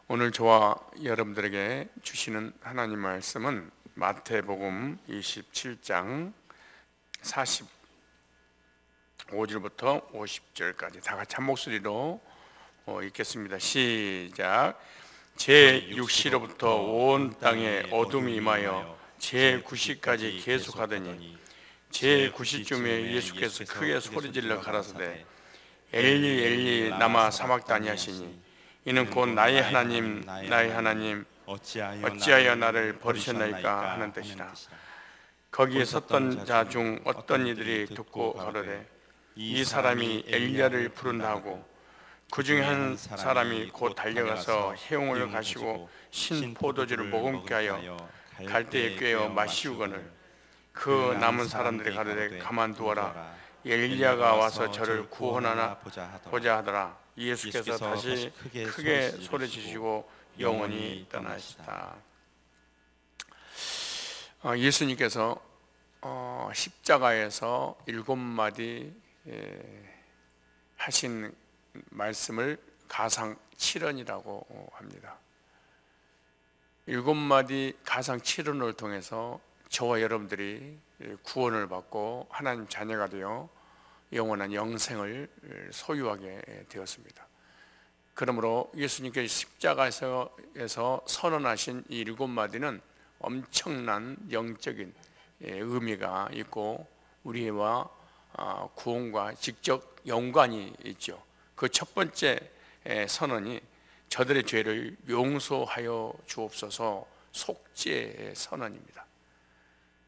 오늘 저와 여러분들에게 주시는 하나님 말씀은 마태복음 27장 45절부터 50절까지 다 같이 한 목소리로 읽겠습니다. 시작. 제6시로부터 온 땅에 어둠이 임하여 제9시까지 계속하더니 제9시쯤에 예수께서 크게 소리질러 가라사대 엘리 엘리 라마 사박다니 하시니 이는 곧 나의 하나님 나의 하나님 어찌하여 나를 버리셨나이까 하는 뜻이라. 거기에 섰던 자 중 어떤 이들이 듣고 가로되 이 사람이 엘리야를 부른다 하고 그 중에 한 사람이 곧 달려가서 해용을 가시고 신 포도주를 머금게 하여 갈대에 꿰어 마시우거늘 그 남은 사람들이 가로되 가만두어라 엘리야가 와서 저를 구원하나 보자 하더라. 예수께서 다시 크게 소리치시고 영원히 떠나시다. 예수님께서 십자가에서 7마디 하신 말씀을 가상 7언이라고 합니다. 7마디 가상 7언을 통해서 저와 여러분들이 구원을 받고 하나님 자녀가 되어 영원한 영생을 소유하게 되었습니다. 그러므로 예수님께서 십자가에서 선언하신 이 7마디는 엄청난 영적인 의미가 있고 우리와 구원과 직접 연관이 있죠. 그 첫 번째 선언이 저들의 죄를 용서하여 주옵소서 속죄의 선언입니다.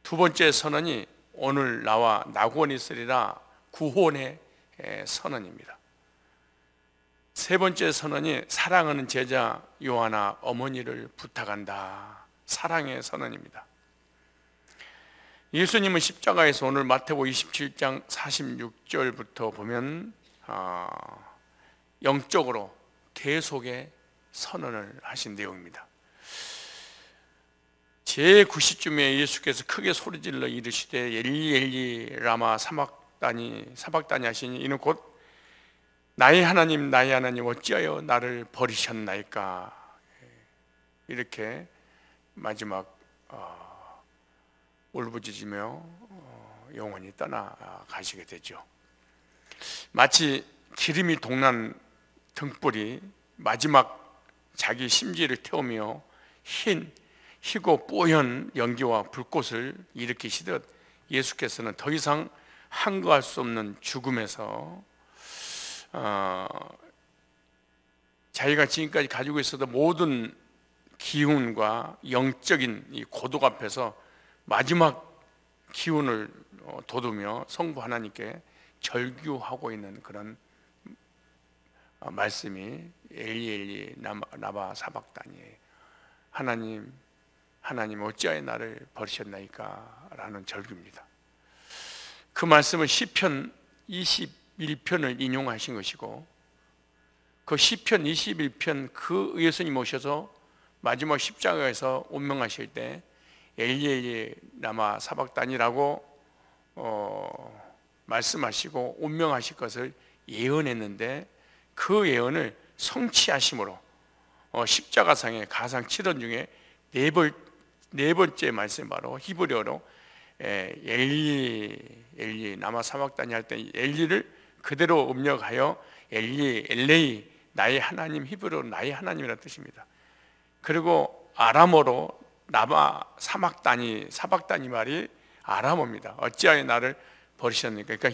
두 번째 선언이 오늘 나와 낙원이 있으리라 구원의 선언입니다. 세 번째 선언이 사랑하는 제자 요한아 어머니를 부탁한다. 사랑의 선언입니다. 예수님은 십자가에서 오늘 마태복음 27장 46절부터 보면 영적으로 계속의 선언을 하신 내용입니다. 제9시쯤에 예수께서 크게 소리질러 이르시되 엘리 엘리 라마 사박다니 하시니 이는 곧 나의 하나님 나의 하나님 어찌하여 나를 버리셨나이까. 이렇게 마지막 울부짖으며 영원히 떠나가시게 되죠. 마치 기름이 동난 등불이 마지막 자기 심지를 태우며 희고 뽀얀 연기와 불꽃을 일으키시듯 예수께서는 더 이상 항거할 수 없는 죽음에서 자기가 지금까지 가지고 있었던 모든 기운과 영적인 이 고독 앞에서 마지막 기운을 돋우며 성부 하나님께 절규하고 있는 그런 말씀이 엘리 엘리 라마 사박다니 하나님 어찌하여 나를 버리셨나이까 라는 절규입니다. 그 말씀은 시편 21편을 인용하신 것이고 그 시편 21편 그 예수님 오셔서 마지막 십자가에서 운명하실 때 엘리 엘리 라마 사박다니라고 말씀하시고 운명하실 것을 예언했는데 그 예언을 성취하심으로 십자가상의 가상 7언 중에 네 번째 말씀 바로 히브리어로 엘리 라마 사박다니 할 때 엘리를 그대로 음력하여 엘리 엘레이 나의 하나님, 히브리어로 나의 하나님이라는 뜻입니다. 그리고 아람어로 라마 사박다니 말이 아람어입니다. 어찌하여 나를 버리셨습니까? 그러니까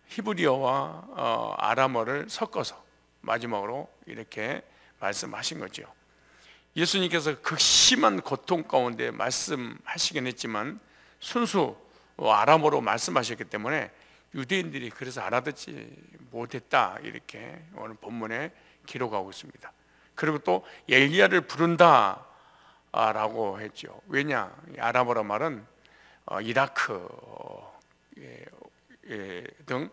히브리어와 아람어를 섞어서 마지막으로 이렇게 말씀하신 거죠. 예수님께서 극심한 고통 가운데 말씀하시긴 했지만 순수 아람어로 말씀하셨기 때문에 유대인들이 그래서 알아듣지 못했다 이렇게 오늘 본문에 기록하고 있습니다. 그리고 또 엘리야를 부른다 라고 했죠. 왜냐? 아람어로 말은 이라크 등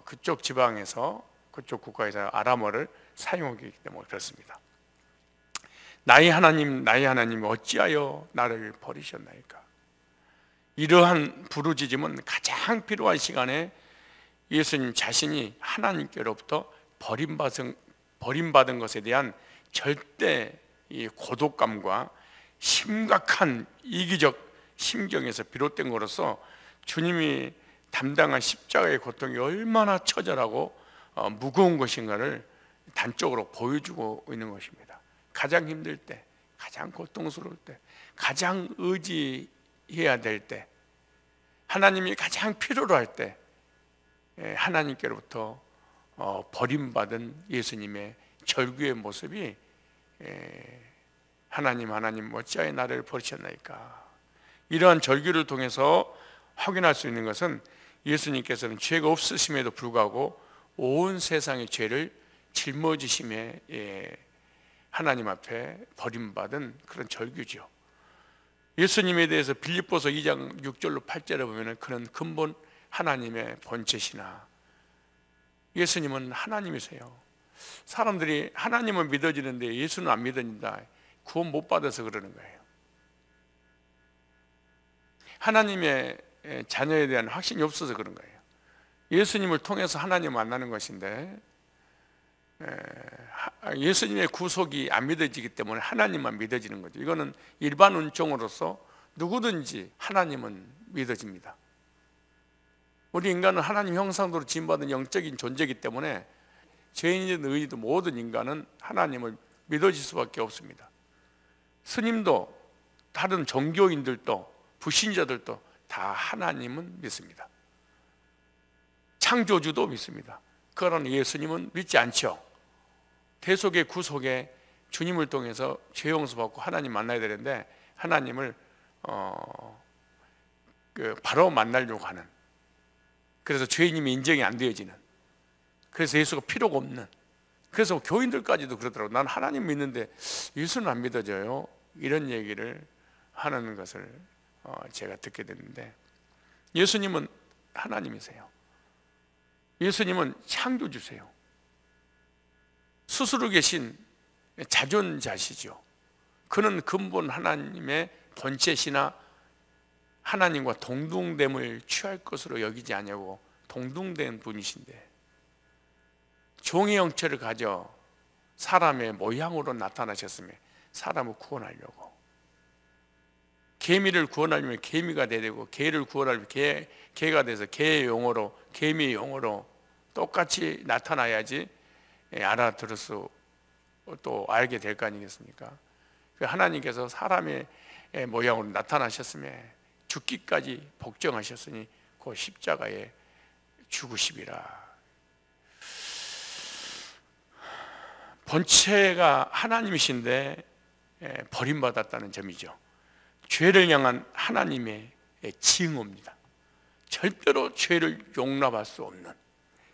그쪽 지방에서 그쪽 국가에서 아람어를 사용하기 때문에 그렇습니다. 나의 하나님 어찌하여 나를 버리셨나이까. 이러한 부르짖음은 가장 필요한 시간에 예수님 자신이 하나님께로부터 버림받은 버림받은 것에 대한 절대 이 고독감과 심각한 이기적 심경에서 비롯된 것으로서 주님이 담당한 십자가의 고통이 얼마나 처절하고 무거운 것인가를 단적으로 보여주고 있는 것입니다. 가장 힘들 때, 가장 고통스러울 때, 가장 의지해야 될 때, 하나님이 가장 필요로 할 때 하나님께로부터 버림받은 예수님의 절규의 모습이 하나님 어찌하여 나를 버리셨나이까. 이러한 절규를 통해서 확인할 수 있는 것은 예수님께서는 죄가 없으심에도 불구하고 온 세상의 죄를 짊어지심에 하나님 앞에 버림받은 그런 절규죠. 예수님에 대해서 빌립보서 2장 6절로 8절에 보면 그런 근본 하나님의 본체시나 예수님은 하나님이세요. 사람들이 하나님은 믿어지는데 예수는 안 믿어진다. 구원 못 받아서 그러는 거예요. 하나님의 자녀에 대한 확신이 없어서 그런 거예요. 예수님을 통해서 하나님을 만나는 것인데 예수님의 구속이 안 믿어지기 때문에 하나님만 믿어지는 거죠. 이거는 일반 은총으로서 누구든지 하나님은 믿어집니다. 우리 인간은 하나님 형상대로 지음받은 영적인 존재이기 때문에 죄인이든 의인이든 모든 인간은 하나님을 믿어질 수밖에 없습니다. 스님도 다른 종교인들도 불신자들도 다 하나님은 믿습니다. 창조주도 믿습니다. 그러나 예수님은 믿지 않죠. 대속의 구속에 주님을 통해서 죄 용서받고 하나님 만나야 되는데 하나님을 바로 만나려고 하는, 그래서 죄인임이 인정이 안 되어지는, 그래서 예수가 필요가 없는, 그래서 교인들까지도 그러더라고요. 난 하나님 믿는데 예수는 안 믿어져요. 이런 얘기를 하는 것을 제가 듣게 됐는데, 예수님은 하나님이세요. 예수님은 창조주세요. 스스로 계신 자존자시죠. 그는 근본 하나님의 본체시나 하나님과 동등됨을 취할 것으로 여기지 않냐고 동등된 분이신데, 종의 형체를 가져 사람의 모양으로 나타나셨으며 사람을 구원하려고, 개미를 구원하려면 개미가 돼야 되고, 개를 구원하려면 개가 돼서 개의 용어로, 개미의 용어로 똑같이 나타나야지 알아들을 또 알게 될 거 아니겠습니까? 하나님께서 사람의 모양으로 나타나셨으며 죽기까지 복종하셨으니 그 십자가에 죽으시리라. 본체가 하나님이신데 버림받았다는 점이죠. 죄를 향한 하나님의 징후입니다. 절대로 죄를 용납할 수 없는,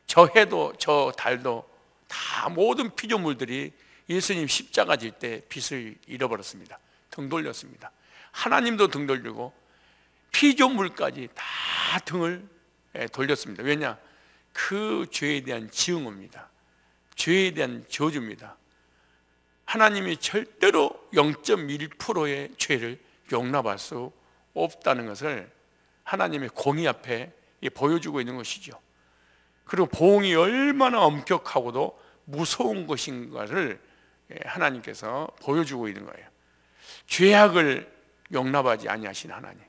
저 해도 저 달도 다 모든 피조물들이 예수님 십자가 질 때 빛을 잃어버렸습니다. 등 돌렸습니다. 하나님도 등 돌리고 피조물까지 다 등을 돌렸습니다. 왜냐? 그 죄에 대한 징후입니다. 죄에 대한 저주입니다. 하나님이 절대로 0.1%의 죄를 용납할 수 없다는 것을 하나님의 공의 앞에 보여주고 있는 것이죠. 그리고 보응이 얼마나 엄격하고도 무서운 것인가를 하나님께서 보여주고 있는 거예요. 죄악을 용납하지 아니하신 하나님,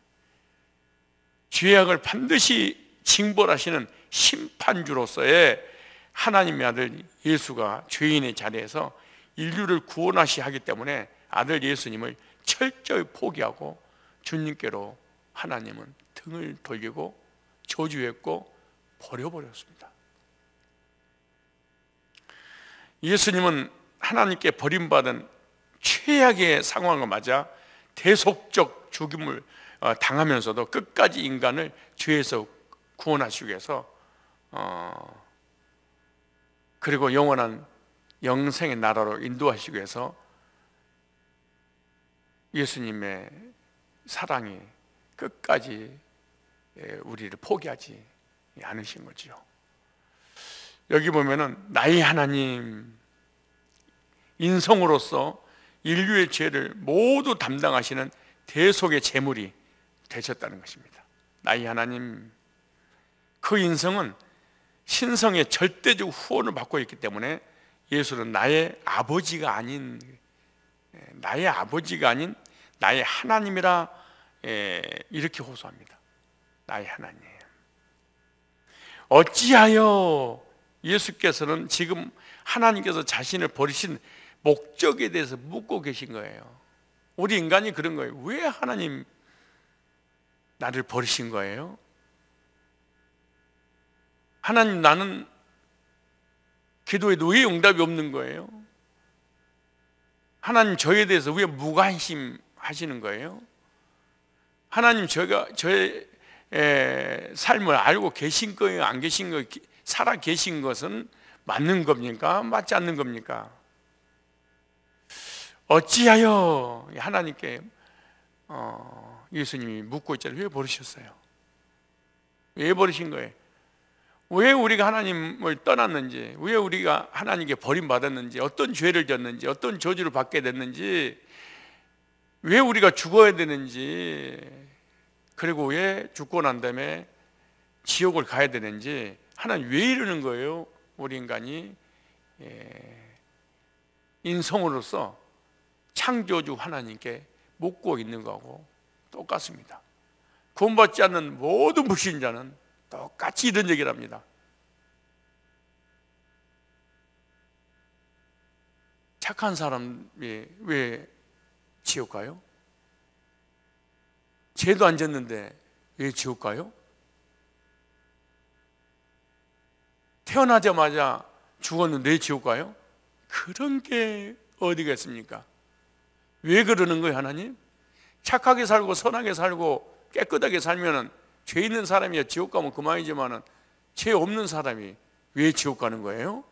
죄악을 반드시 징벌하시는 심판주로서의 하나님의 아들 예수가 죄인의 자리에서 인류를 구원하시 하기 때문에 아들 예수님을 철저히 포기하고 주님께로 하나님은 등을 돌리고 저주했고 버려버렸습니다. 예수님은 하나님께 버림받은 최악의 상황을 맞아 대속적 죽임을 당하면서도 끝까지 인간을 죄에서 구원하시기 위해서 그리고 영원한 영생의 나라로 인도하시기 위해서 예수님의 사랑이 끝까지 우리를 포기하지 않으신 거죠. 여기 보면은 나의 하나님, 인성으로서 인류의 죄를 모두 담당하시는 대속의 제물이 되셨다는 것입니다. 나의 하나님, 그 인성은 신성의 절대적 후원을 받고 있기 때문에 예수는 나의 아버지가 아닌 나의 하나님이라 이렇게 호소합니다. 나의 하나님. 어찌하여 예수께서는 지금 하나님께서 자신을 버리신 목적에 대해서 묻고 계신 거예요. 우리 인간이 그런 거예요. 왜 하나님 나를 버리신 거예요? 하나님, 나는 기도에도 왜 응답이 없는 거예요? 하나님, 저에 대해서 왜 무관심 하시는 거예요? 하나님, 저의 삶을 알고 계신 거예요? 안 계신 거예요? 살아 계신 것은 맞는 겁니까? 맞지 않는 겁니까? 어찌하여 하나님께 예수님이 묻고 있잖아요. 왜 버리셨어요? 왜 버리신 거예요? 왜 우리가 하나님을 떠났는지, 왜 우리가 하나님께 버림받았는지, 어떤 죄를 졌는지, 어떤 저주를 받게 됐는지, 왜 우리가 죽어야 되는지, 그리고 왜 죽고 난 다음에 지옥을 가야 되는지, 하나님 왜 이러는 거예요? 우리 인간이 인성으로서 창조주 하나님께 묻고 있는 거하고 똑같습니다. 구원받지 않는 모든 불신자는 똑같이 이런 얘기를 합니다. 착한 사람이 왜 지옥 가요? 죄도 안 졌는데 왜 지옥 가요? 태어나자마자 죽었는데 왜 지옥 가요? 그런 게 어디가 있습니까? 왜 그러는 거예요, 하나님? 착하게 살고 선하게 살고 깨끗하게 살면은 죄 있는 사람이야 지옥 가면 그만이지만은 죄 없는 사람이 왜 지옥 가는 거예요?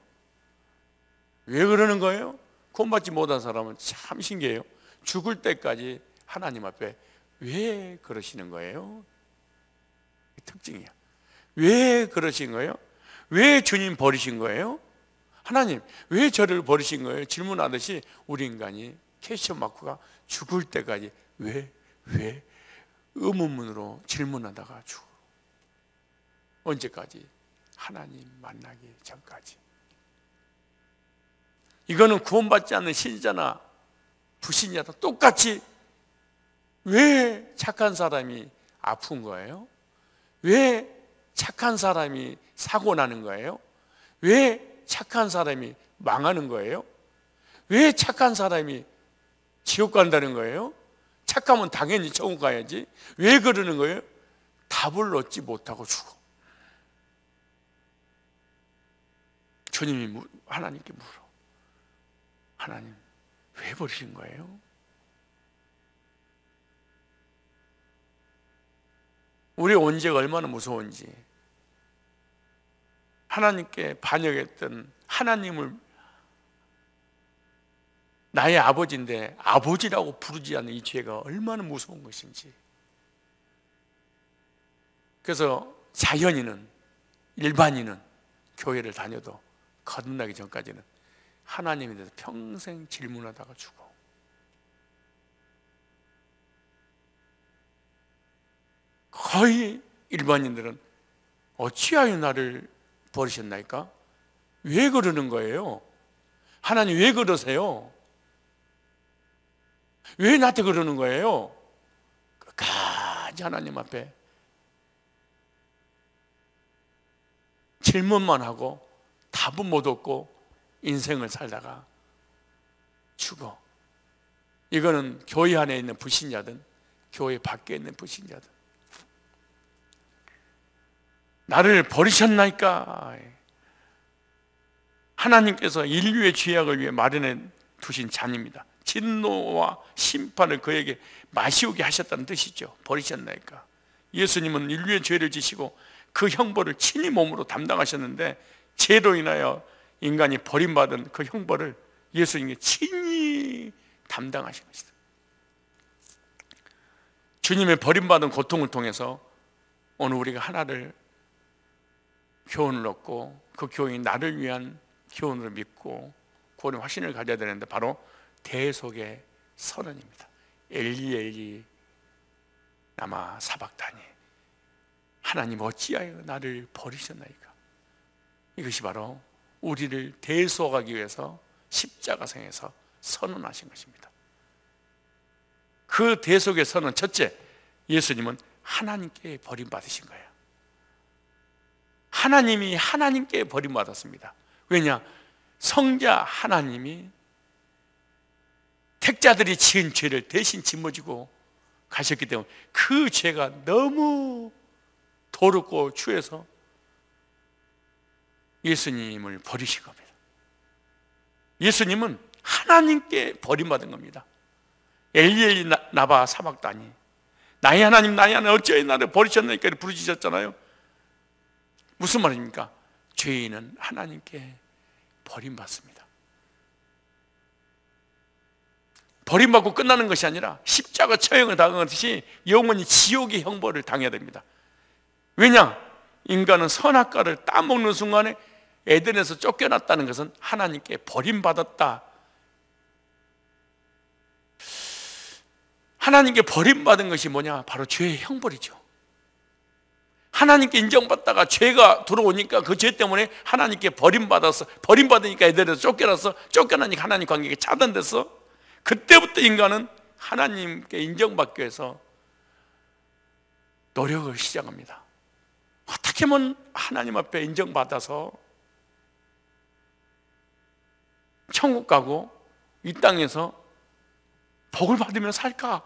왜 그러는 거예요? 구원받지 못한 사람은 참 신기해요. 죽을 때까지 하나님 앞에 왜 그러시는 거예요? 특징이야. 왜 그러신 거예요? 왜 주님 버리신 거예요? 하나님 왜 저를 버리신 거예요? 질문하듯이 우리 인간이 퀘스천 마크가 죽을 때까지 왜 의문문으로 질문하다가 죽어. 언제까지? 하나님 만나기 전까지. 이거는 구원받지 않는 신자나 불신자도 똑같이 왜 착한 사람이 아픈 거예요? 왜 착한 사람이 사고 나는 거예요? 왜 착한 사람이 망하는 거예요? 왜 착한 사람이 지옥 간다는 거예요? 착하면 당연히 천국 가야지. 왜 그러는 거예요? 답을 얻지 못하고 죽어. 주님이 하나님께 물어. 하나님 왜 버리신 거예요? 우리 언제가 얼마나 무서운지, 하나님께 반역했던 하나님을 나의 아버지인데 아버지라고 부르지 않는 이 죄가 얼마나 무서운 것인지. 그래서 자연인은, 일반인은 교회를 다녀도 거듭나기 전까지는 하나님에 대해서 평생 질문하다가 죽어. 거의 일반인들은 어찌하여 나를 버리셨나이까? 왜 그러는 거예요? 하나님 왜 그러세요? 왜 나한테 그러는 거예요? 끝까지 하나님 앞에 질문만 하고 답은 못 얻고 인생을 살다가 죽어. 이거는 교회 안에 있는 불신자든 교회 밖에 있는 불신자든. 나를 버리셨나이까? 하나님께서 인류의 죄악을 위해 마련해 두신 잔입니다. 진노와 심판을 그에게 마시우게 하셨다는 뜻이죠. 버리셨나이까? 예수님은 인류의 죄를 지시고 그 형벌을 친히 몸으로 담당하셨는데, 죄로 인하여 인간이 버림받은 그 형벌을 예수님이 친히 담당하신 것이다. 주님의 버림받은 고통을 통해서 오늘 우리가 하나를 교훈을 얻고, 그 교훈이 나를 위한 교훈으로 믿고 구원의 확신을 가져야 되는데, 바로 대속의 선언입니다. 엘리 엘리 라마 사박다니, 하나님 어찌하여 나를 버리셨나이까? 이것이 바로 우리를 대속하기 위해서 십자가상에서 선언하신 것입니다. 그 대속의 선언, 첫째, 예수님은 하나님께 버림받으신 거예요. 하나님이 하나님께 버림받았습니다. 왜냐? 성자 하나님이 택자들이 지은 죄를 대신 짊어지고 가셨기 때문에 그 죄가 너무 더럽고 추해서 예수님을 버리신 겁니다. 예수님은 하나님께 버림받은 겁니다. 엘리엘리 나바 사박다니, 나의 하나님 나의 하나님 어찌하여 나를 버리셨나이까 부르짖었잖아요. 무슨 말입니까? 죄인은 하나님께 버림받습니다. 버림받고 끝나는 것이 아니라 십자가 처형을 당하듯이 영원히 지옥의 형벌을 당해야 됩니다. 왜냐? 인간은 선악과를 따먹는 순간에 에덴에서 쫓겨났다는 것은 하나님께 버림받았다. 하나님께 버림받은 것이 뭐냐? 바로 죄의 형벌이죠. 하나님께 인정받다가 죄가 들어오니까 그 죄 때문에 하나님께 버림받으니까 에덴에서 쫓겨나니까 하나님 관계가 차단됐어. 그때부터 인간은 하나님께 인정받기 위해서 노력을 시작합니다. 어떻게 하면 하나님 앞에 인정받아서 천국 가고 이 땅에서 복을 받으며 살까?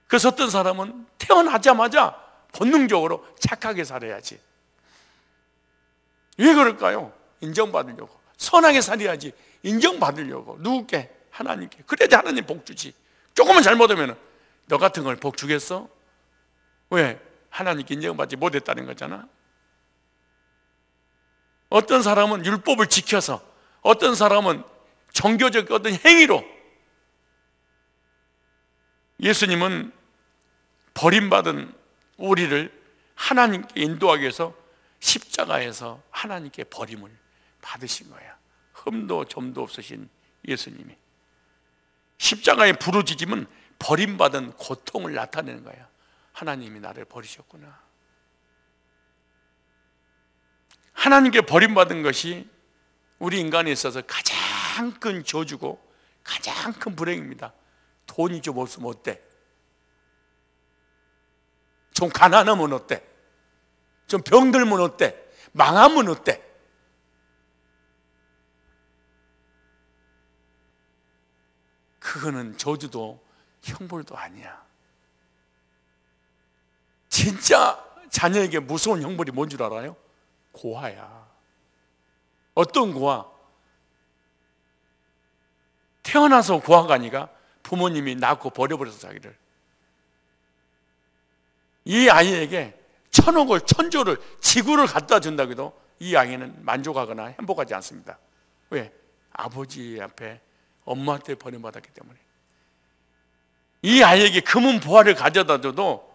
그래서 어떤 사람은 태어나자마자 본능적으로 착하게 살아야지. 왜 그럴까요? 인정받으려고. 선하게 살아야지. 인정받으려고. 누구께? 하나님께. 그래야지 하나님 복 주지. 조금만 잘못하면 너 같은 걸 복 주겠어? 왜? 하나님께 인정받지 못했다는 거잖아. 어떤 사람은 율법을 지켜서, 어떤 사람은 종교적 어떤 행위로. 예수님은 버림받은 우리를 하나님께 인도하기 위해서 십자가에서 하나님께 버림을 받으신 거야. 흠도 점도 없으신 예수님이. 십자가의 부르짖음은 버림받은 고통을 나타내는 거야. 하나님이 나를 버리셨구나. 하나님께 버림받은 것이 우리 인간에 있어서 가장 큰 저주고 가장 큰 불행입니다. 돈이 좀 없으면 어때? 좀 가난하면 어때? 좀 병들면 어때? 망하면 어때? 그거는 저주도 형벌도 아니야. 진짜 자녀에게 무서운 형벌이 뭔 줄 알아요? 고아야. 어떤 고아? 태어나서 고아가 아니라 부모님이 낳고 버려버려서 자기를. 이 아이에게 천억을, 천조를, 지구를 갖다 준다고 해도 이 아이는 만족하거나 행복하지 않습니다. 왜? 아버지 앞에, 엄마한테 버림받았기 때문에. 이 아이에게 금은 보화를 가져다 줘도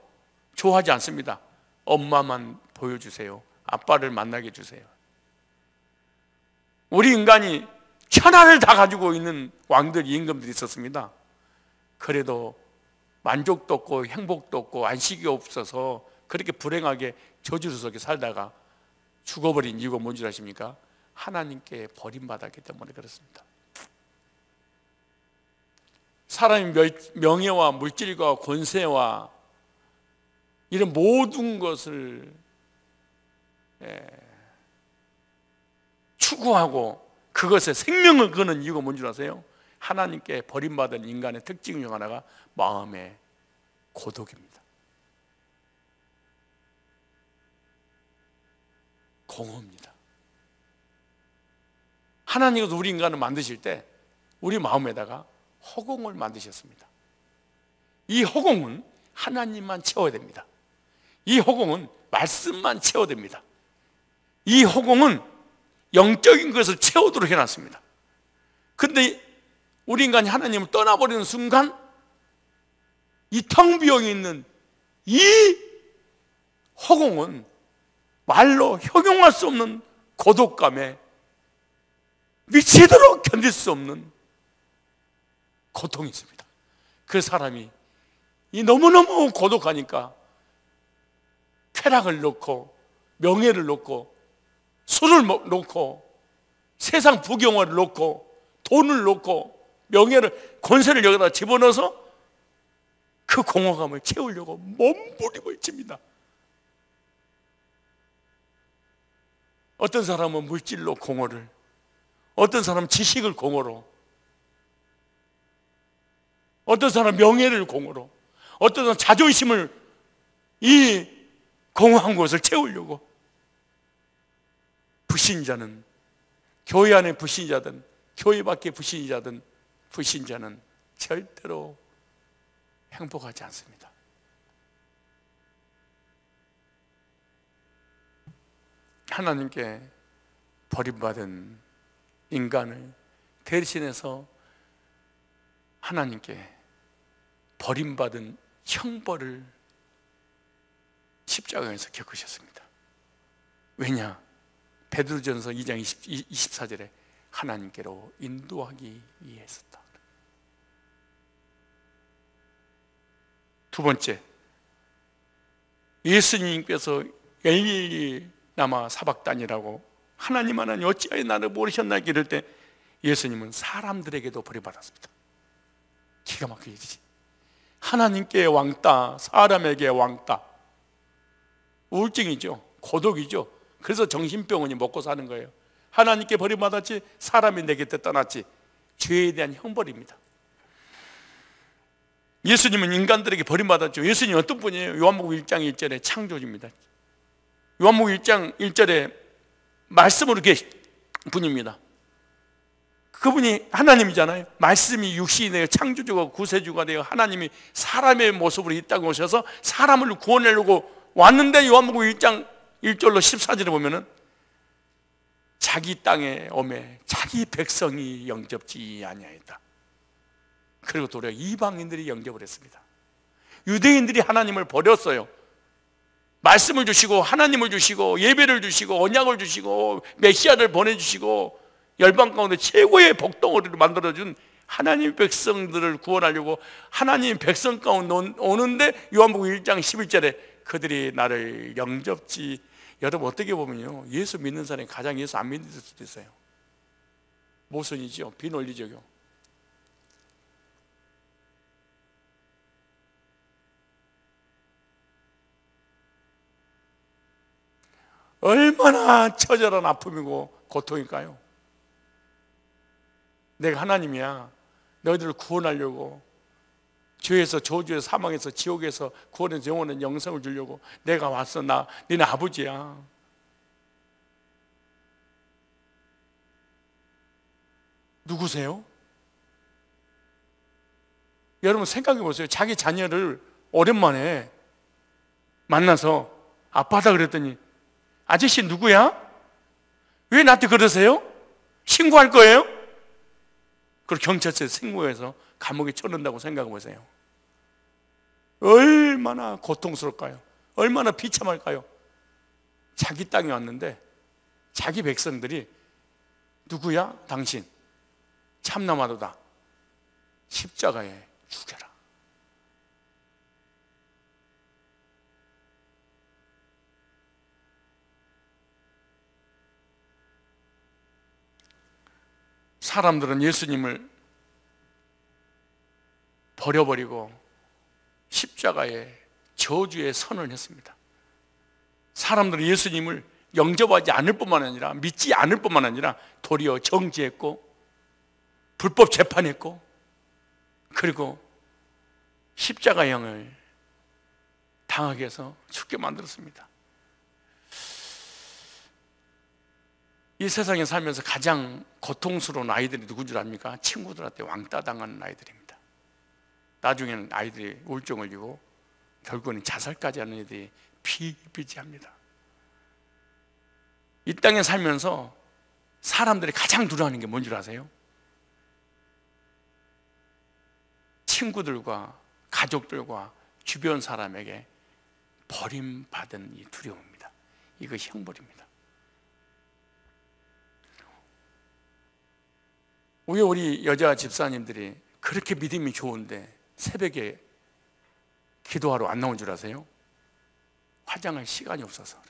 좋아하지 않습니다. 엄마만 보여주세요. 아빠를 만나게 해주세요. 우리 인간이 천하를 다 가지고 있는 왕들, 임금들이 있었습니다. 그래도 만족도 없고 행복도 없고 안식이 없어서 그렇게 불행하게 저주 속에 살다가 죽어버린 이유가 뭔지 아십니까? 하나님께 버림받았기 때문에 그렇습니다. 사람이 명예와 물질과 권세와 이런 모든 것을 추구하고 그것에 생명을 거는 이유가 뭔지 아세요? 하나님께 버림받은 인간의 특징 중 하나가 마음의 고독입니다. 공허입니다. 하나님께서 우리 인간을 만드실 때 우리 마음에다가 허공을 만드셨습니다. 이 허공은 하나님만 채워야 됩니다. 이 허공은 말씀만 채워야 됩니다. 이 허공은 영적인 것을 채우도록 해놨습니다. 그런데 우리 인간이 하나님을 떠나버리는 순간 이 텅 비어 있는 이 허공은 말로 형용할 수 없는 고독감에 미치도록 견딜 수 없는 고통이 있습니다. 그 사람이 이 너무너무 고독하니까 쾌락을 놓고 명예를 놓고 술을 놓고 세상 부경화를 놓고 돈을 놓고 명예를, 권세를 여기다 집어넣어서 그 공허감을 채우려고 몸부림을 칩니다. 어떤 사람은 물질로 공허를, 어떤 사람은 지식을 공허로, 어떤 사람은 명예를 공허로, 어떤 사람은 자존심을, 이 공허한 것을 채우려고. 불신자는, 교회 안에 불신자든 교회 밖에 불신자든, 불신자는 절대로 행복하지 않습니다. 하나님께 버림받은 인간을 대신해서 하나님께 버림받은 형벌을 십자가에서 겪으셨습니다. 왜냐? 베드로전서 2장 24절에 하나님께로 인도하기 위해서다. 두 번째, 예수님께서 엘리 남아 사박단이라고 하나님 어찌하여 나를 모르셨나 이럴 때 예수님은 사람들에게도 버림받았습니다. 기가 막히지. 하나님께 왕따, 사람에게 왕따. 우울증이죠. 고독이죠. 그래서 정신병원이 먹고 사는 거예요. 하나님께 버림받았지, 사람이 내 곁에 떠났지. 죄에 대한 형벌입니다. 예수님은 인간들에게 버림받았죠. 예수님은 어떤 분이에요? 요한복음 1장 1절에 창조주입니다. 요한복음 1장 1절에 말씀으로 계신 분입니다. 그분이 하나님이잖아요. 말씀이 육신이 되어 창조주가 구세주가 되어 하나님이 사람의 모습으로 이 땅에 오셔서 사람을 구원하려고 왔는데, 요한복음 1장 1절로 14절에 보면은 자기 땅에 오매 자기 백성이 영접지 아니하였다. 그리고 도리어 이방인들이 영접을 했습니다. 유대인들이 하나님을 버렸어요. 말씀을 주시고 하나님을 주시고 예배를 주시고 언약을 주시고 메시아를 보내주시고 열방 가운데 최고의 복덩어리를 만들어준 하나님 백성들을 구원하려고 하나님 백성 가운데 오는데, 요한복음 1장 11절에 그들이 나를 영접지. 여러분, 어떻게 보면요, 예수 믿는 사람이 가장 예수 안 믿을 수도 있어요. 모순이죠. 비논리적이요. 얼마나 처절한 아픔이고 고통일까요? 내가 하나님이야, 너희들을 구원하려고, 죄에서, 저주에서, 사망에서, 지옥에서 구원해서 영원한 영생을 주려고 내가 왔어. 나 너네 아버지야. 누구세요? 여러분 생각해 보세요. 자기 자녀를 오랜만에 만나서 아빠다 그랬더니 아저씨 누구야? 왜 나한테 그러세요? 신고할 거예요? 그리고 경찰서에 신고해서 감옥에 쳐넣는다고 생각해 보세요. 얼마나 고통스러울까요? 얼마나 비참할까요? 자기 땅에 왔는데 자기 백성들이 누구야? 당신 참나마도다. 십자가에 죽여라. 사람들은 예수님을 버려버리고 십자가에 저주의 선언을 했습니다. 사람들은 예수님을 영접하지 않을 뿐만 아니라 믿지 않을 뿐만 아니라 도리어 정죄했고 불법 재판했고, 그리고 십자가형을 당하게 해서 죽게 만들었습니다. 이 세상에 살면서 가장 고통스러운 아이들이 누군 줄 압니까? 친구들한테 왕따 당하는 아이들입니다. 나중에는 아이들이 우울증을 걸리고 결국은 자살까지 하는 애들이 비일비재합니다. 이 땅에 살면서 사람들이 가장 두려워하는 게 뭔 줄 아세요? 친구들과 가족들과 주변 사람에게 버림받은 이 두려움입니다. 이것이 형벌입니다. 왜 우리 여자 집사님들이 그렇게 믿음이 좋은데 새벽에 기도하러 안 나온 줄 아세요? 화장할 시간이 없어서.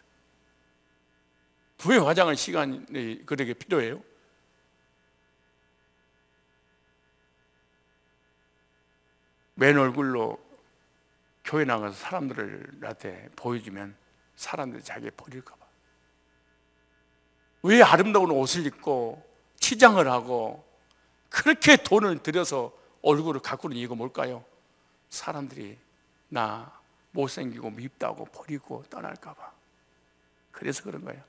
왜 화장할 시간이 그렇게 필요해요? 맨 얼굴로 교회 나가서 사람들한테 보여주면 사람들이 자기 버릴까 봐. 왜 아름다운 옷을 입고 치장을 하고 그렇게 돈을 들여서 얼굴을 가꾸는 이유가 뭘까요? 사람들이 나 못생기고 밉다고 버리고 떠날까 봐. 그래서 그런 거예요.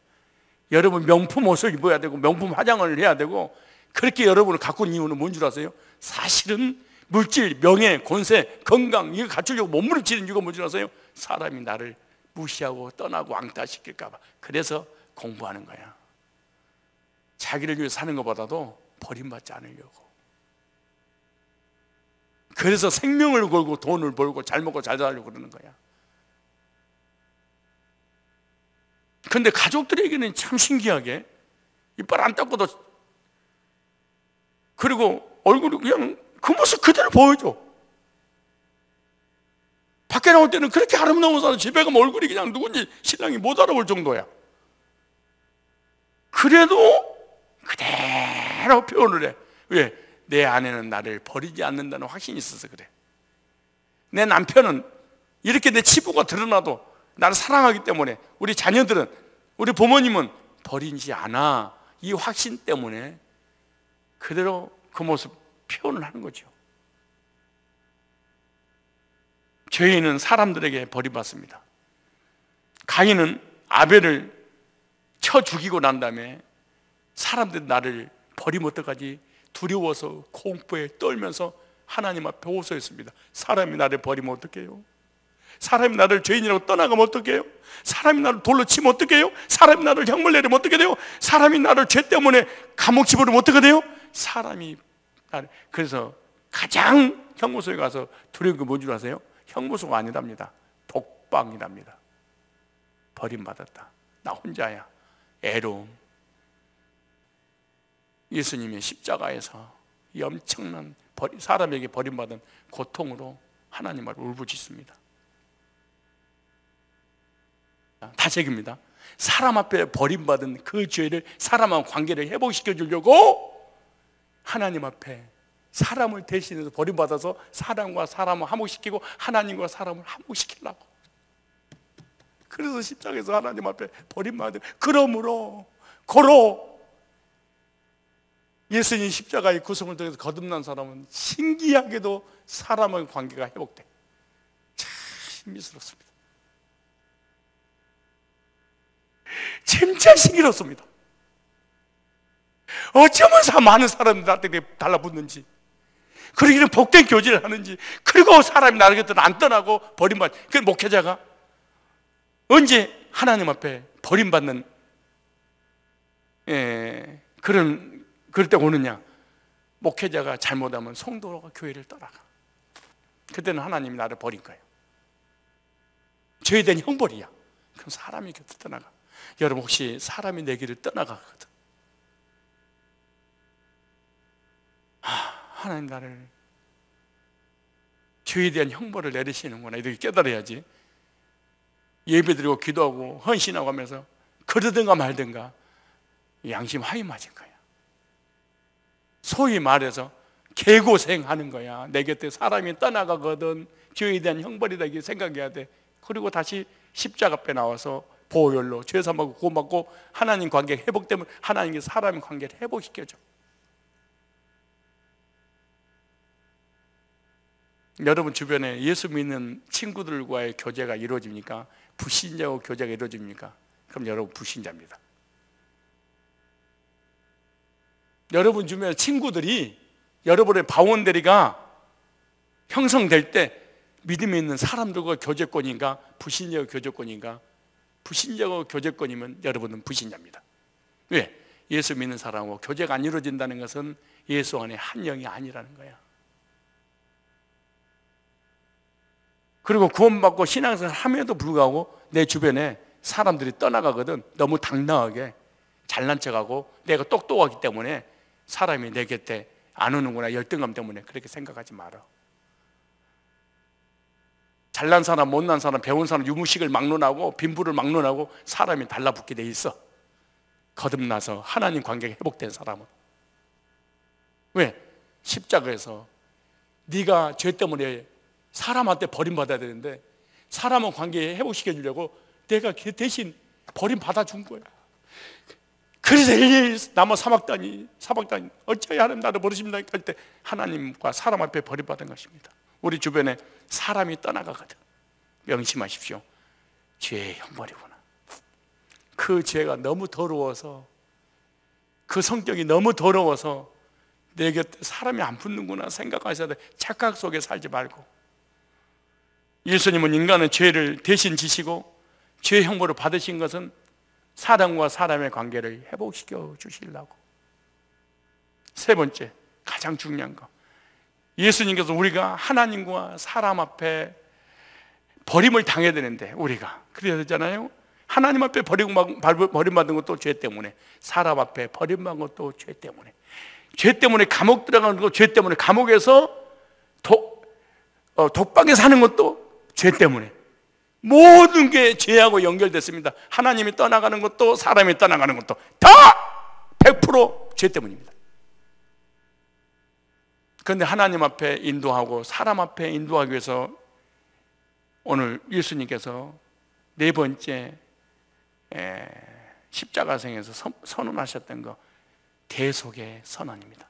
여러분 명품 옷을 입어야 되고 명품 화장을 해야 되고 그렇게 여러분을 가꾸는 이유는 뭔 줄 아세요? 사실은 물질, 명예, 권세, 건강 이거 갖추려고 몸부림치는 이유가 뭔 줄 아세요? 사람이 나를 무시하고 떠나고 왕따시킬까 봐. 그래서 공부하는 거야. 자기를 위해 사는 것보다도 버림받지 않으려고. 그래서 생명을 걸고 돈을 벌고 잘 먹고 잘 살려고 그러는 거야. 근데 가족들에게는 참 신기하게 이빨 안 닦고도 그리고 얼굴이 그냥 그 모습 그대로 보여줘. 밖에 나올 때는 그렇게 아름다운 사람 집에 가면 얼굴이 그냥 누군지 신랑이 못 알아볼 정도야. 그래도 그대로 표현을 해. 왜? 내 아내는 나를 버리지 않는다는 확신이 있어서 그래. 내 남편은 이렇게 내 치부가 드러나도 나를 사랑하기 때문에, 우리 자녀들은, 우리 부모님은 버리지 않아. 이 확신 때문에 그대로 그 모습 표현을 하는 거죠. 죄인은 사람들에게 버림받습니다. 가인은 아벨을 쳐 죽이고 난 다음에 사람들이 나를 버리면 어떡하지? 두려워서 공포에 떨면서 하나님 앞에 호소했습니다. 사람이 나를 버리면 어떡해요? 사람이 나를 죄인이라고 떠나가면 어떡해요? 사람이 나를 돌로 치면 어떡해요? 사람이 나를 형벌 내리면 어떻게 돼요? 사람이 나를 죄 때문에 감옥 집어넣으면 어떻게 돼요? 사람이 나를. 그래서 가장 형무소에 가서 두려운 게 뭔 줄 아세요? 형무소가 아니랍니다. 독방이랍니다. 버림받았다. 나 혼자야. 애로움. 예수님의 십자가에서 이 엄청난 사람에게 버림받은 고통으로 하나님 앞에 울부짖습니다. 다시 얘기입니다. 사람 앞에 버림받은 그 죄를 사람하고 관계를 회복시켜 주려고 하나님 앞에 사람을 대신해서 버림받아서 사람과 사람을 화목시키고 하나님과 사람을 화목시키려고. 그래서 십자가에서 하나님 앞에 버림받은. 그러므로 고로 예수님 십자가의 구성을 통해서 거듭난 사람은 신기하게도 사람의 관계가 회복돼. 참 신비스럽습니다. 진짜 신기롭습니다. 어쩌면 많은 사람들이 나한테 달라붙는지, 그러기는 복된 교제를 하는지, 그리고 사람이 나를 곁으로 안 떠나고 버림받. 그 목회자가 언제 하나님 앞에 버림받는 그럴 때 오느냐? 목회자가 잘못하면 성도가 교회를 떠나가. 그때는 하나님이 나를 버린 거예요. 죄에 대한 형벌이야. 그럼 사람이 곁을 떠나가. 여러분 혹시 사람이 내 길을 떠나가거든. 하나님 나를 죄에 대한 형벌을 내리시는구나. 이렇게 깨달아야지. 예배드리고 기도하고 헌신하고 하면서 그러든가 말든가 양심 하이 맞은 거야. 소위 말해서 개고생하는 거야. 내 곁에 사람이 떠나가거든. 죄에 대한 형벌이다 이렇게 생각해야 돼. 그리고 다시 십자가 앞에 나와서 보혈로 죄사하고 구원받고 하나님 관계 회복되면 하나님께 사람의 관계를 회복시켜줘. 여러분 주변에 예수 믿는 친구들과의 교제가 이루어집니까? 불신자와 교제가 이루어집니까? 그럼 여러분 불신자입니다. 여러분 주변에 친구들이, 여러분의 방언대리가 형성될 때 믿음이 있는 사람들과 교제권인가? 불신자와 교제권인가? 불신자와 교제권이면 여러분은 불신자입니다. 왜? 예수 믿는 사람하고 교제가 안 이루어진다는 것은 예수 안에 한 영이 아니라는 거야. 그리고 구원받고 신앙생활 함에도 불구하고 내 주변에 사람들이 떠나가거든. 너무 당당하게 잘난 척하고 내가 똑똑하기 때문에 사람이 내 곁에 안 오는구나, 열등감 때문에 그렇게 생각하지 마라. 잘난 사람, 못난 사람, 배운 사람, 유무식을 막론하고 빈부를 막론하고 사람이 달라붙게 돼 있어. 거듭나서 하나님 관계가 회복된 사람은. 왜? 십자가에서 네가 죄 때문에 사람한테 버림받아야 되는데 사람은 관계 회복시켜 주려고 내가 대신 버림받아 준 거야. 그래서 엘리야 남아 사막단이 어찌하여 하나님 나를 버리십니까 할 때 하나님과 사람 앞에 버림받은 것입니다. 우리 주변에 사람이 떠나가거든. 명심하십시오. 죄의 형벌이구나. 그 죄가 너무 더러워서, 그 성격이 너무 더러워서 내 곁에 사람이 안 붙는구나 생각하셔야 돼. 착각 속에 살지 말고. 예수님은 인간의 죄를 대신 지시고 죄의 형벌을 받으신 것은 사람과 사람의 관계를 회복시켜 주시려고. 세 번째, 가장 중요한 거, 예수님께서 우리가 하나님과 사람 앞에 버림을 당해야 되는데, 우리가 그래야 되잖아요. 하나님 앞에 버림받은 것도 죄 때문에, 사람 앞에 버림받은 것도 죄 때문에, 죄 때문에 감옥 들어가는 것도 죄 때문에, 감옥에서 독방에 사는 것도 죄 때문에, 모든 게 죄하고 연결됐습니다. 하나님이 떠나가는 것도 사람이 떠나가는 것도 다 100% 죄 때문입니다. 그런데 하나님 앞에 인도하고 사람 앞에 인도하기 위해서 오늘 예수님께서 네 번째 십자가상에서 선언하셨던 거, 대속의 선언입니다.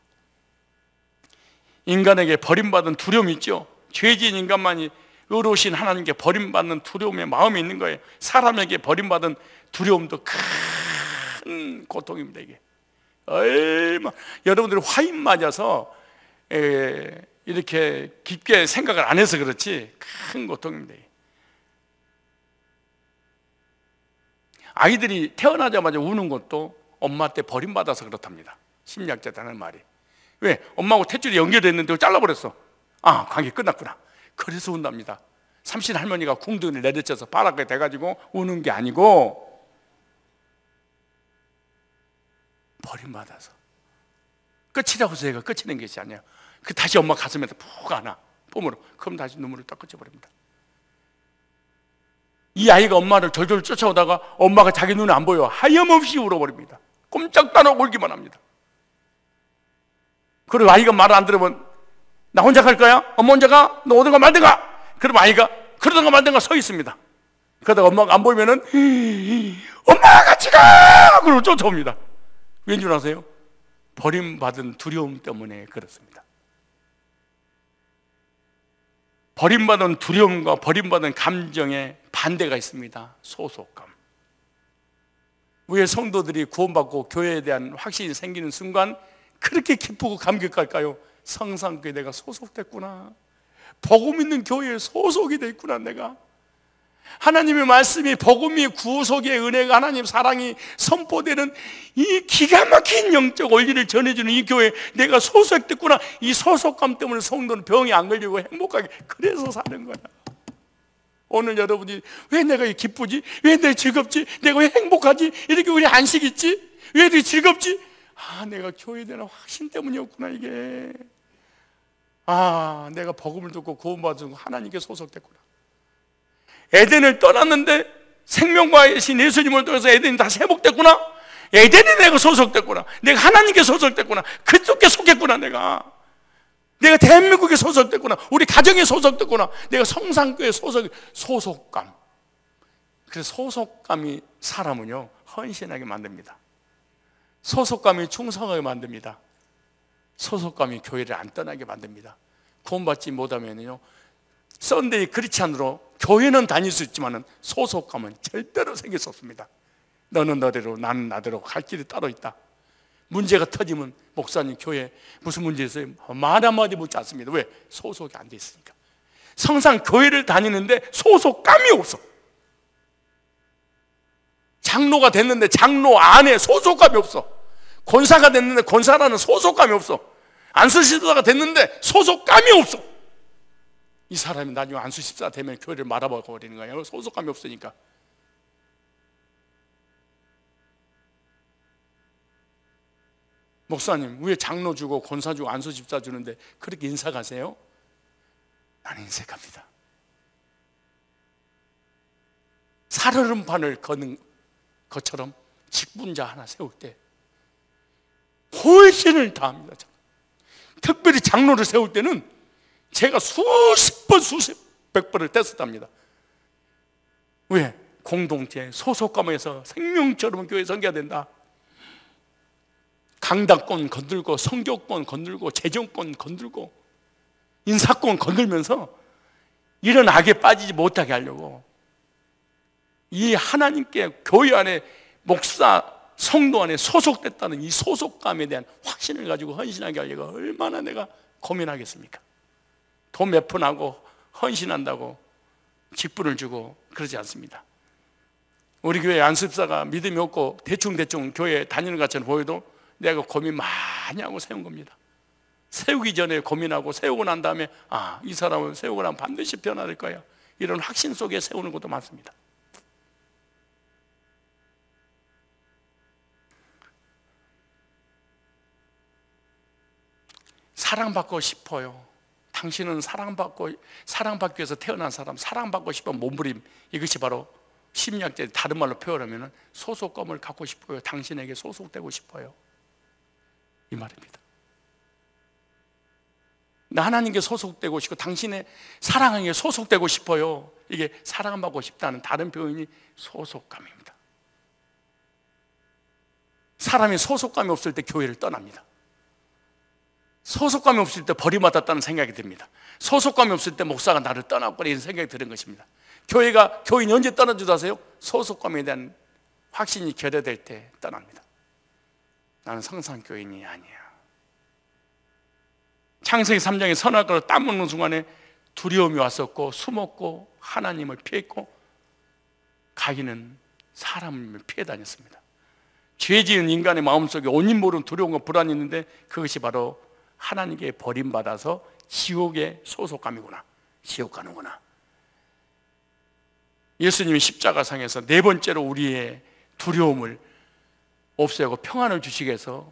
인간에게 버림받은 두려움이 있죠. 죄진 인간만이 의로우신 하나님께 버림받는 두려움의 마음이 있는 거예요. 사람에게 버림받은 두려움도 큰 고통입니다. 이게 얼마, 여러분들이 화인 맞아서 이렇게 깊게 생각을 안 해서 그렇지 큰 고통입니다. 아이들이 태어나자마자 우는 것도 엄마한테 버림받아서 그렇답니다. 심리학자들 하는 말이. 왜? 엄마하고 탯줄이 연결됐는데 잘라버렸어. 아, 관계 끝났구나. 그래서 운답니다. 삼신 할머니가 궁둥이를 내려쳐서 바닥에 대가지고 우는 게 아니고 버림받아서. 끝이라고 해서 얘가 끝이는 것이 아니야. 그 다시 엄마 가슴에다 푹 안아, 폼으로. 그럼 다시 눈물을 딱 그쳐버립니다. 이 아이가 엄마를 절절 쫓아오다가 엄마가 자기 눈에 안 보여 하염없이 울어버립니다. 꼼짝도 안 하고 울기만 합니다. 그리고 아이가 말을 안 들으면 나 혼자 갈 거야? 엄마 혼자 가? 너 오든가 말든가? 그럼 아이가 그러든가 말든가 서 있습니다. 그러다가 엄마가 안 보이면은 엄마가 같이 가! 그러고 쫓아옵니다. 왠 줄 아세요? 버림받은 두려움 때문에 그렇습니다. 버림받은 두려움과 버림받은 감정에 반대가 있습니다. 소속감. 왜 성도들이 구원받고 교회에 대한 확신이 생기는 순간 그렇게 기쁘고 감격할까요? 성상교회 내가 소속됐구나. 복음 있는 교회에 소속이 됐구나. 내가 하나님의 말씀이, 복음이, 구속의 은혜가, 하나님 사랑이 선포되는 이 기가 막힌 영적 원리를 전해주는 이 교회에 내가 소속됐구나. 이 소속감 때문에 성도는 병이 안 걸리고 행복하게 그래서 사는 거야. 오늘 여러분이 왜 내가 기쁘지? 왜 내가 즐겁지? 내가 왜 행복하지? 이렇게 우리 안식 있지? 왜 이렇게 즐겁지? 아, 내가 교회에 대한 확신 때문이었구나. 이게 내가 복음을 듣고 구원받은 하나님께 소속됐구나. 에덴을 떠났는데 생명과의 신 예수님을 통해서 에덴이 다시 회복됐구나. 에덴에 내가 소속됐구나. 내가 하나님께 소속됐구나. 그쪽에 속했구나. 내가 대한민국에 소속됐구나. 우리 가정에 소속됐구나. 내가 성상교회 소속감. 그래서 소속감이 사람은요 헌신하게 만듭니다. 소속감이 충성하게 만듭니다. 소속감이 교회를 안 떠나게 만듭니다. 구원받지 못하면요 썬데이 크리스찬으로 교회는 다닐 수 있지만 소속감은 절대로 생길 수 없습니다. 너는 너대로 나는 나대로 갈 길이 따로 있다. 문제가 터지면 목사님 교회 무슨 문제 있어요? 말 한마디 묻지 않습니다. 왜? 소속이 안 돼 있으니까. 성상 교회를 다니는데 소속감이 없어. 장로가 됐는데 장로 안에 소속감이 없어. 권사가 됐는데 권사라는 소속감이 없어. 안수집사가 됐는데 소속감이 없어. 이 사람이 나중에 안수집사 되면 교회를 말아버리는 거예요. 소속감이 없으니까. 목사님 왜 장로 주고 권사 주고 안수집사 주는데 그렇게 인사가세요? 나는 인색합니다. 살얼음판을 거는 것처럼 직분자 하나 세울 때 훨씬을 다합니다. 특별히 장로를 세울 때는 제가 수십 번, 수십 백 번을 뗐었답니다. 왜? 공동체, 소속감에서 생명처럼 교회 섬겨야 된다. 강당권 건들고, 성교권 건들고, 재정권 건들고, 인사권 건들면서 이런 악에 빠지지 못하게 하려고 이 하나님께 교회 안에 목사, 성도 안에 소속됐다는 이 소속감에 대한 확신을 가지고 헌신하게 하려고 얼마나 내가 고민하겠습니까? 돈 몇 푼 하고 헌신한다고 직분을 주고 그러지 않습니다. 우리 교회 안습사가 믿음이 없고 대충 교회 다니는 것처럼 보여도 내가 고민 많이 하고 세운 겁니다. 세우기 전에 고민하고 세우고 난 다음에 이 사람을 세우고 나면 반드시 변화될 거야, 이런 확신 속에 세우는 것도 많습니다. 사랑받고 싶어요. 당신은 사랑받기 위해서 태어난 사람, 사랑받고 싶은 몸부림, 이것이 바로 심리학자의 다른 말로 표현하면 소속감을 갖고 싶어요. 당신에게 소속되고 싶어요, 이 말입니다. 나 하나님께 소속되고 싶고 당신의 사랑에 소속되고 싶어요. 이게 사랑받고 싶다는 다른 표현이 소속감입니다. 사람이 소속감이 없을 때 교회를 떠납니다. 소속감이 없을 때 버림받았다는 생각이 듭니다. 소속감이 없을 때 목사가 나를 떠나버리는 이런 생각이 드는 것입니다. 교인이 언제 떠나줄 아세요? 소속감에 대한 확신이 결여될 때 떠납니다. 나는 성산교인이 아니야. 창세기 3장의 선악과를 따먹는 순간에 두려움이 왔었고 숨었고 하나님을 피했고, 가인은 사람을 피해 다녔습니다. 죄 지은 인간의 마음속에 원인 모르는 두려움과 불안이 있는데 그것이 바로 하나님께 버림받아서 지옥의 소속감이구나, 지옥 가는구나. 예수님이 십자가상에서 네 번째로 우리의 두려움을 없애고 평안을 주시기 위해서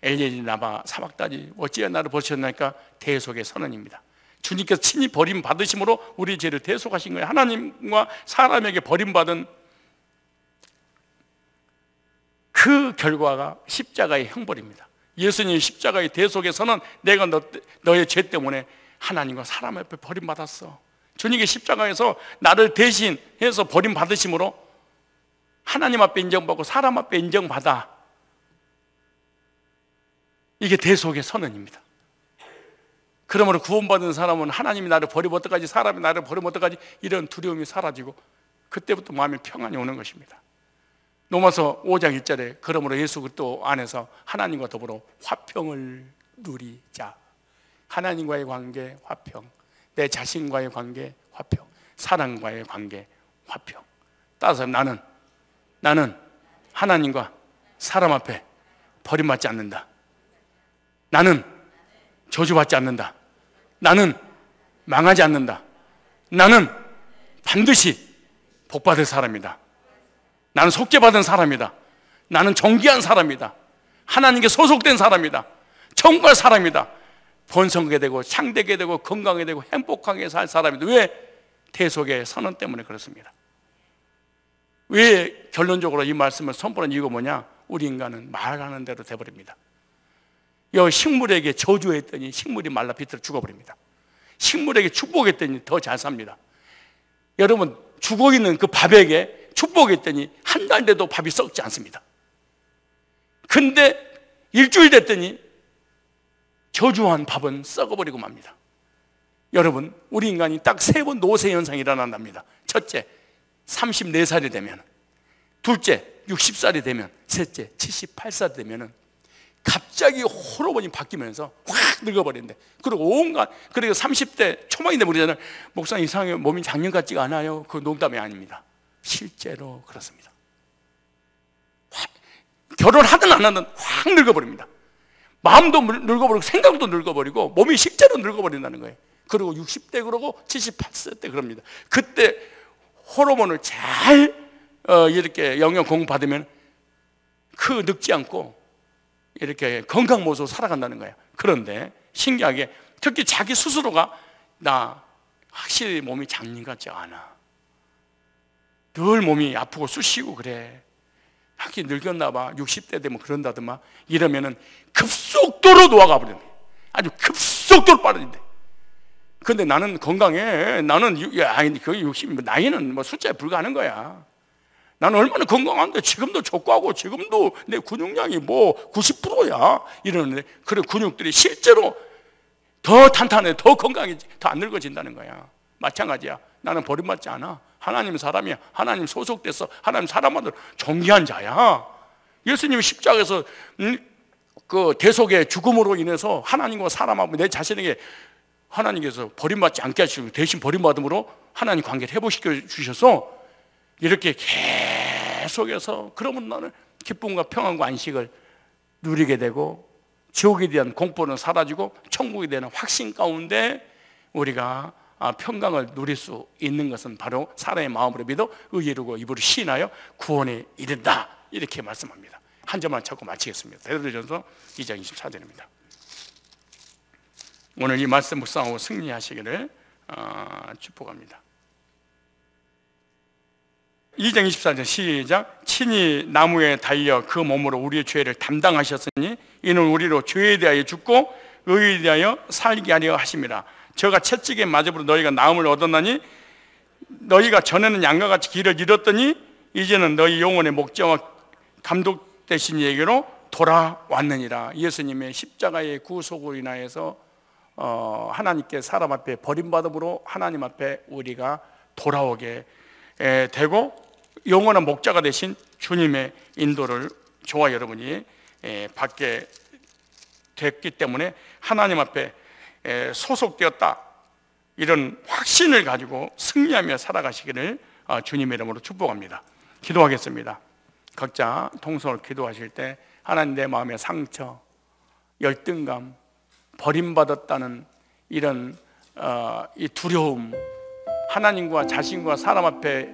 엘리엘이 라마 사박다니 어찌하여 나를 버리셨나니까 대속의 선언입니다. 주님께서 친히 버림받으심으로 우리 죄를 대속하신 거예요. 하나님과 사람에게 버림받은 그 결과가 십자가의 형벌입니다. 예수님이 십자가의 대속의 선언, 내가 너의 죄 때문에 하나님과 사람 앞에 버림받았어. 주님께 십자가에서 나를 대신해서 버림받으심으로 하나님 앞에 인정받고 사람 앞에 인정받아. 이게 대속의 선언입니다. 그러므로 구원받은 사람은 하나님이 나를 버리면 어떡하지, 사람이 나를 버리면 어떡하지, 이런 두려움이 사라지고 그때부터 마음에 평안이 오는 것입니다. 로마서 5장 1절에 그러므로 예수 그리스도 안에서 하나님과 더불어 화평을 누리자. 하나님과의 관계 화평, 내 자신과의 관계 화평, 사랑과의 관계 화평. 따라서 나는 하나님과 사람 앞에 버림받지 않는다. 나는 저주받지 않는다. 나는 망하지 않는다. 나는 반드시 복받을 사람이다. 나는 속죄받은 사람이다. 나는 정귀한 사람이다. 하나님께 소속된 사람이다. 천국 갈 사람이다. 번성하게 되고 창대하게 되고 건강하게 되고 행복하게 살 사람이다. 왜? 대속의 선언 때문에 그렇습니다. 왜 결론적으로 이 말씀을 선포한 이유가 뭐냐? 우리 인간은 말하는 대로 돼버립니다. 식물에게 저주했더니 식물이 말라 비틀어 죽어버립니다. 식물에게 축복했더니 더 잘 삽니다. 여러분, 죽어있는 그 밥에게 축복했더니 한 달 돼도 밥이 썩지 않습니다. 근데 일주일 됐더니 저주한 밥은 썩어버리고 맙니다. 여러분, 우리 인간이 딱 3번 노쇠 현상이 일어난답니다. 첫째, 34살이 되면, 둘째, 60살이 되면, 셋째, 78살이 되면 갑자기 호르몬이 바뀌면서 확 늙어버린대. 그리고 30대 초반이 되면 그러잖아요. 목사님 이상하게 몸이 작년 같지가 않아요. 그 농담이 아닙니다. 실제로 그렇습니다. 결혼하든 안 하든 확 늙어버립니다. 마음도 늙어버리고 생각도 늙어버리고 몸이 실제로 늙어버린다는 거예요. 그리고 60대 그러고 78세 때 그럽니다. 그때 호르몬을 잘 이렇게 영양 공급받으면 늙지 않고 이렇게 건강 모습으로 살아간다는 거예요. 그런데 신기하게 특히 자기 스스로가 나 확실히 몸이 장님 같지 않아. 늘 몸이 아프고 쑤시고 그래. 확실히 늙었나 봐. 60대 되면 그런다더만. 이러면은 급속도로 노화가 버립니다. 아주 급속도로 빠른데 근데 나는 건강해. 나는 거의 60, 나이는 뭐 숫자에 불과하는 거야. 나는 얼마나 건강한데 지금도 족구하고 지금도 내 근육량이 뭐 90%야 이러는데, 그래 근육들이 실제로 더 탄탄해, 더 건강해, 더 안 늙어진다는 거야. 마찬가지야. 나는 버림받지 않아. 하나님 사람이야. 하나님 소속돼서 하나님 사람한테 존귀한 자야. 예수님이 십자가에서 그 대속의 죽음으로 인해서 하나님과 사람하고 내 자신에게 하나님께서 버림받지 않게 하시고 대신 버림받음으로 하나님 관계를 회복시켜 주셔서 이렇게 계속해서, 그러면 나는 기쁨과 평안과 안식을 누리게 되고 지옥에 대한 공포는 사라지고 천국에 대한 확신 가운데 우리가 평강을 누릴 수 있는 것은 바로 사람의 마음으로 믿어 의에 이르고 입으로 시인하여 구원에 이른다, 이렇게 말씀합니다. 한 점만 찾고 마치겠습니다. 베드로전서 2장 24절입니다. 오늘 이 말씀 묵상하고 승리하시기를 축복합니다. 2장 24절 시작. 친히 나무에 달려 그 몸으로 우리의 죄를 담당하셨으니 이는 우리로 죄에 대하여 죽고 의에 대하여 살게 하려 하심이라. 저가 채찍에 맞음으로 너희가 나음을 얻었나니 너희가 전에는 양과 같이 길을 잃었더니 이제는 너희 영혼의 목자와 감독 되신 이에게로 돌아왔느니라. 예수님의 십자가의 구속으로 인하여서 하나님께 사람 앞에 버림받음으로 하나님 앞에 우리가 돌아오게 되고 영원한 목자가 되신 주님의 인도를 저와 여러분이 받게 됐기 때문에 하나님 앞에 소속되었다, 이런 확신을 가지고 승리하며 살아가시기를 주님의 이름으로 축복합니다. 기도하겠습니다. 각자 통성을 기도하실 때 하나님, 내 마음의 상처, 열등감, 버림받았다는 이런 이 두려움, 하나님과 자신과 사람 앞에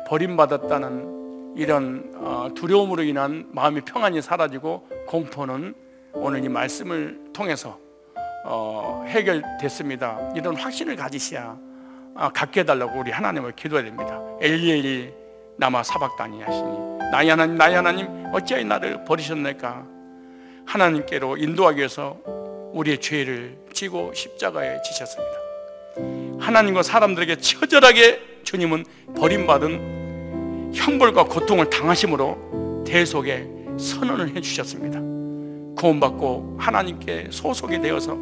버림받았다는 이런 두려움으로 인한 마음의 평안이 사라지고 공포는 오늘 이 말씀을 통해서 해결됐습니다. 이런 확신을 가지셔야 갖게 해달라고 우리 하나님을 기도해야 됩니다. 엘리엘리 나마 사박다니 하시니 나의 하나님, 나의 하나님 어찌하여 나를 버리셨나이까. 하나님께로 인도하기 위해서 우리의 죄를 지고 십자가에 지셨습니다. 하나님과 사람들에게 처절하게 주님은 버림받은 형벌과 고통을 당하심으로 대속의 선언을 해주셨습니다. 구원받고 하나님께 소속이 되어서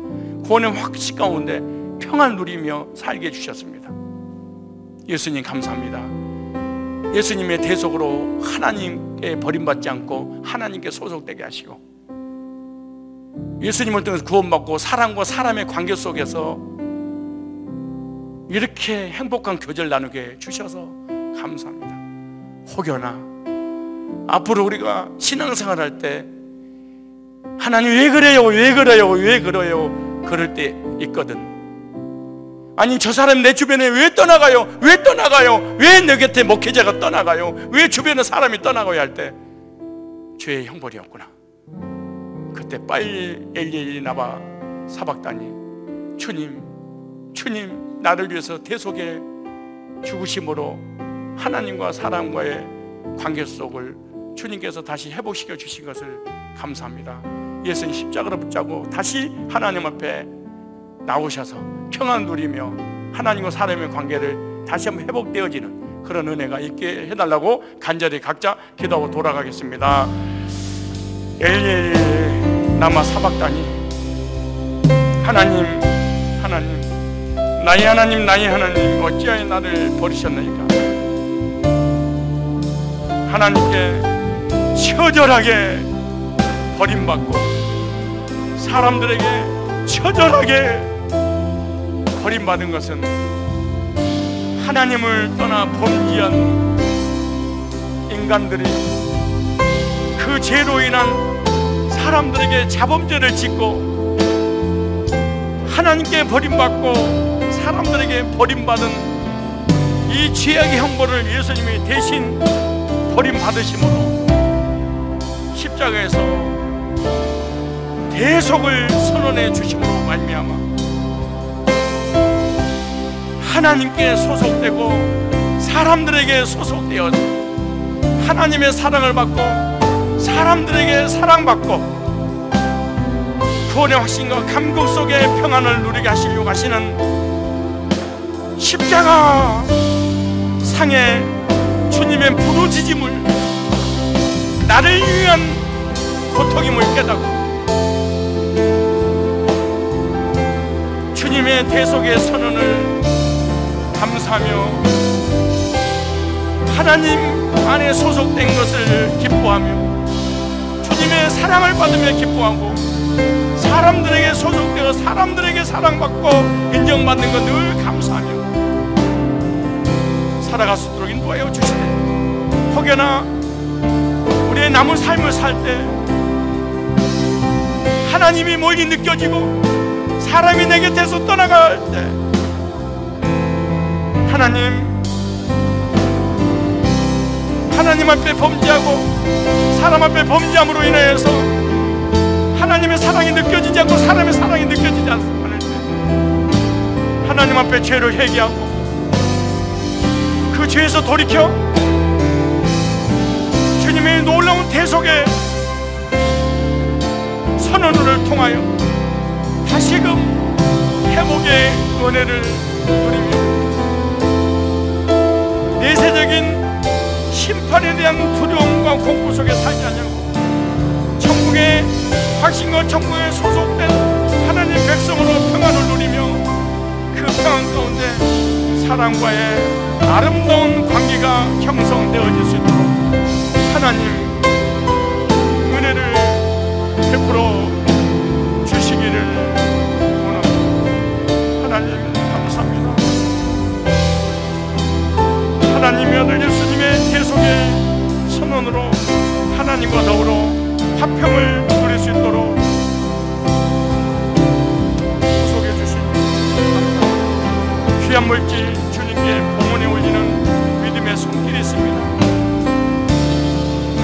구원의 확신 가운데 평안 누리며 살게 해주셨습니다. 예수님 감사합니다. 예수님의 대속으로 하나님께 버림받지 않고 하나님께 소속되게 하시고 예수님을 통해서 구원받고 사람과 사람의 관계 속에서 이렇게 행복한 교제를 나누게 주셔서 감사합니다. 혹여나 앞으로 우리가 신앙생활할 때 하나님 왜 그래요? 왜 그래요? 왜 그래요? 그럴 때 있거든. 아니 저 사람 내 주변에 왜 떠나가요? 왜 떠나가요? 왜 내 곁에 목회자가 떠나가요? 왜 주변에 사람이 떠나가요? 할 때 죄의 형벌이었구나. 그때 빨리 엘리엘리 나바 사박다니 주님 나를 위해서 대속의 죽으심으로 하나님과 사람과의 관계 속을 주님께서 다시 회복시켜 주신 것을 감사합니다. 예수님 십자가를 붙잡고 다시 하나님 앞에 나오셔서 평안 누리며 하나님과 사람의 관계를 다시 한번 회복되어지는 그런 은혜가 있게 해달라고 간절히 각자 기도하고 돌아가겠습니다. 엘리엘리 나마 사박다니 하나님 나의 하나님 나의 하나님 어찌하여 나를 버리셨나이까. 하나님께 처절하게 버림받고 사람들에게 처절하게 버림받은 것은 하나님을 떠나 범죄한 인간들이 그 죄로 인한 사람들에게 자범죄를 짓고 하나님께 버림받고 사람들에게 버림받은 이 죄악의 형벌을 예수님이 대신 버림받으심으로 십자가에서 대속을 선언해 주심으로 말미암아 하나님께 소속되고 사람들에게 소속되어서 하나님의 사랑을 받고 사람들에게 사랑받고 구원의 확신과 감격 속에 평안을 누리게 하시려고 하시는 십자가 상의 주님의 부르짖음을, 나를 위한 고통임을 깨닫고 주님의 대속의 선언을 감사하며 하나님 안에 소속된 것을 기뻐하며 주님의 사랑을 받으며 기뻐하고 사람들에게 소속되어 사람들에게 사랑받고 인정받는 것 늘 감사하며 살아갈 수 있도록 인도하여 주시되, 혹여나 우리의 남은 삶을 살 때 하나님이 멀리 느껴지고 사람이 내 곁에서 떠나갈 때 하나님 앞에 범죄하고 사람 앞에 범죄함으로 인하여서 하나님의 사랑이 느껴지지 않고 사람의 사랑이 느껴지지 않을 때 하나님 앞에 죄를 회개하고 그 죄에서 돌이켜 주님의 놀라운 대속의 선언을 통하여 다시금 회복의 은혜를 누리며 내세적인 심판에 대한 두려움과 공포 속에 살지 않냐고 천국의 확신과 천국에 소속된 하나님 백성으로 평안을 누리며 그 평안 가운데 사랑과의 아름다운 관계가 형성되어질 수 있도록 하나님 은혜를 베풀어 주시기를 원합니다. 하나님 감사합니다. 하나님의 아들 예수님의 대속의 선언으로 하나님과 더불어 화평을 누릴 수 있도록 구속해 주시고 감사합니다. 귀한 물질 주님께 봉헌에 올리는 믿음의 손길이 있습니다.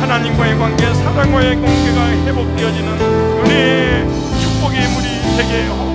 하나님과의 관계, 사랑과의 관계가 회복되어지는 은혜의 축복의 물이 되게 하옵소서.